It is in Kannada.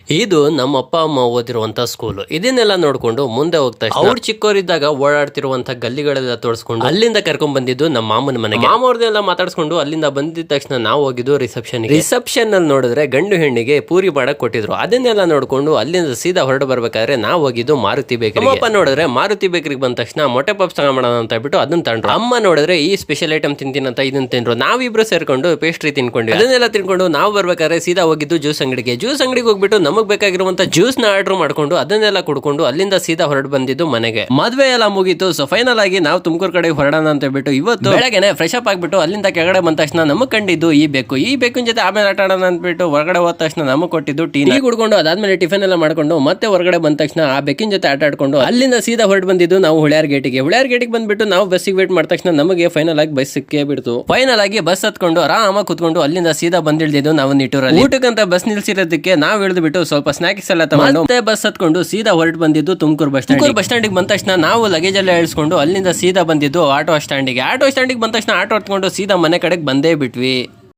ಇದು ನಮ್ಮ ಅಪ್ಪ ಅಮ್ಮ ಓದಿರುವಂತ ಸ್ಕೂಲ್. ಇದನ್ನೆಲ್ಲ ನೋಡ್ಕೊಂಡು ಮುಂದೆ ಹೋಗ್ತಾ ಅವ್ರು ಚಿಕ್ಕವರಿದ್ದಾಗ ಓಡಾಡ್ತಿರುವಂತ ಗಲ್ಲಿಗಳೆಲ್ಲ ತೋರಿಸ್ಕೊಂಡು ಅಲ್ಲಿಂದ ಕರ್ಕೊಂಡ್ ಬಂದಿದ್ದು ನಮ್ಮ ಮಾಮನ ಮನೆಗೆ. ಮಾಮ ಅವ್ರನ್ನೆಲ್ಲ ಮಾತಾಡ್ಸ್ಕೊಂಡು ಅಲ್ಲಿಂದ ಬಂದಿದ ತಕ್ಷಣ ನಾವು ಹೋಗಿದ್ದು ರಿಸೆಪ್ಷನ್ ಅಲ್ಲಿ ನೋಡಿದ್ರೆ ಗಂಡು ಹೆಣ್ಣಿಗೆ ಪೂರಿ ಮಾಡಕ್ ಕೊಟ್ಟಿದ್ರು. ಅದನ್ನೆಲ್ಲ ನೋಡ್ಕೊಂಡು ಅಲ್ಲಿಂದ ಸೀದಾ ಹೊರಡು ಬರ್ಬೇಕಾದ್ರೆ ನಾವು ಹೋಗಿದ್ದು ಮಾರುತಿ ಬೇಕರಿ. ಅಪ್ಪ ನೋಡಿದ್ರೆ ಮಾರುತಿ ಬೇಕರಿಗೆ ಬಂದ ತಕ್ಷಣ ಮೊಟ್ಟೆ ಪಪ್ಸ್ ತಗೊಂಬೋಣ ಅಂತ ಹೇಳ್ಬಿಟ್ಟು ಅದನ್ನ ತಂಡ್ರು. ಅಮ್ಮ ನೋಡಿದ್ರೆ ಈ ಸ್ಪೆಷಲ್ ಐಟಮ್ ತಿಂತೀನಂತ ಇದನ್ನ ತಿಂದ್ರು. ನಾವಿಬ್ರು ಸೇರ್ಕೊಂಡು ಪೇಸ್ಟ್ರಿ ತಿನ್ಕೊಂಡ್ವಿ. ಅದನ್ನೆಲ್ಲ ತಿನ್ಕೊಂಡು ನಾವು ಬರ್ಬೇಕಾದ್ರೆ ಸೀದಾ ಹೋಗಿದ್ದು ಜ್ಯೂಸ್ ಅಂಗಡಿಗೆ ಹೋಗ್ಬಿಟ್ಟು ನಮಗ್ ಬೇಕಾಗಿರುವಂತ ಜ್ಯೂಸ್ ನ ಆರ್ಡರ್ ಮಾಡ್ಕೊಂಡು ಅದನ್ನೆಲ್ಲ ಕುಡ್ಕೊಂಡು ಅಲ್ಲಿಂದ ಸೀದಾ ಹೊರಡು ಬಂದಿದ್ದು ಮನೆಗೆ. ಮದ್ವೆ ಎಲ್ಲ ಮುಗೀತು. ಸೊ ಫೈನಲ್ ಆಗಿ ನಾವು ತುಮಕೂರು ಕಡೆ ಹೊರಡೋಣ ಅಂತ ಹೇಳ್ಬಿಟ್ಟು ಇವತ್ತು ಬೆಳಗ್ಗೆನೆ ಫ್ರೆಶ್ ಅಪ್ ಆಗ್ಬಿಟ್ಟು ಅಲ್ಲಿಂದ ಕೆಳಗಡೆ ಬಂದ ತಕ್ಷಣ ನಮಗ್ ಕಂಡಿದ್ದು ಈ ಬೇಕುನ್ ಜೊತೆ ಆಮೇಲೆ ಆಟ ಆಡೋಣ ಅಂದ್ಬಿಟ್ಟು ಹೊರಗಡೆ ಹೋದ ತಕ್ಷಣ ನಮಗ್ ಕೊಟ್ಟಿದ್ದು ಟೀ ಕುಡ್ಕೊಂಡು ಅದಾದ್ಮೇಲೆ ಟಿಫನ್ ಎಲ್ಲ ಮಾಡ್ಕೊಂಡು ಮತ್ತೆ ಹೊರಗಡೆ ಬಂದ ತಕ್ಷಣ ಆ ಬೆಕ್ಕಿನ ಜೊತೆ ಆಟ ಆಡ್ಕೊಂಡು ಅಲ್ಲಿಂದ ಸೀದಾ ಹೊರಡು ಬಂದಿದ್ದು ನಾವು ಹುಳಿಯಾರ್ ಗೇಟಿಗೆ ಬಂದ್ಬಿಟ್ಟು ನಾವು ಬಸ್ಸಿಗೆ ವೇಟ್ ಮಾಡಿದ ತಕ್ಷಣ ನಮಗೆ ಫೈನಲ್ ಆಗಿ ಬಸ್ ಸಿಕ್ಕೇ ಬಿಡ್ತು. ಫೈನಲ್ ಆಗಿ ಬಸ್ ಹತ್ಕೊಂಡು ಆರಾಮಾಗಿ ಕುತ್ಕೊಂಡು ಅಲ್ಲಿಂದ ಸೀದಾ ಬಂದಿಳಿದಿದ್ದು ನಾವು ನಿಟ್ಟೂರಲ್ಲಿ. ಊಟಕ್ಕಂತ ಬಸ್ ನಿಲ್ಸಿರೋದಕ್ಕೆ ನಾವು ಇಳಿದು ಬಿಟ್ಟು ಸ್ವಲ್ಪ ಸ್ನಾಕ್ಸ್ ಎಲ್ಲ ತಗೊಂಡು ಮತ್ತೆ ಬಸ್ ಹತ್ಕೊಂಡು ಸೀದಾ ಹೊರಟು ಬಂದಿದ್ದು ತುಮಕೂರು ಬಸ್ ಸ್ಟ್ಯಾಂಡಿಗೆ ಬಂದ ತಕ್ಷಣ ನಾವು ಲಗೇಜ್ ಎಲ್ಲ ಇಳಿಸ್ಕೊಂಡು ಅಲ್ಲಿಂದ ಸೀದಾ ಬಂದಿದ್ದು ಆಟೋ ಸ್ಟ್ಯಾಂಡಿಗೆ ಬಂದ ತಕ್ಷಣ ಆಟೋ ಹತ್ಕೊಂಡು ಸೀದಾ ಮನೆ ಕಡೆಗೆ ಬಂದೇ ಬಿಟ್ವಿ.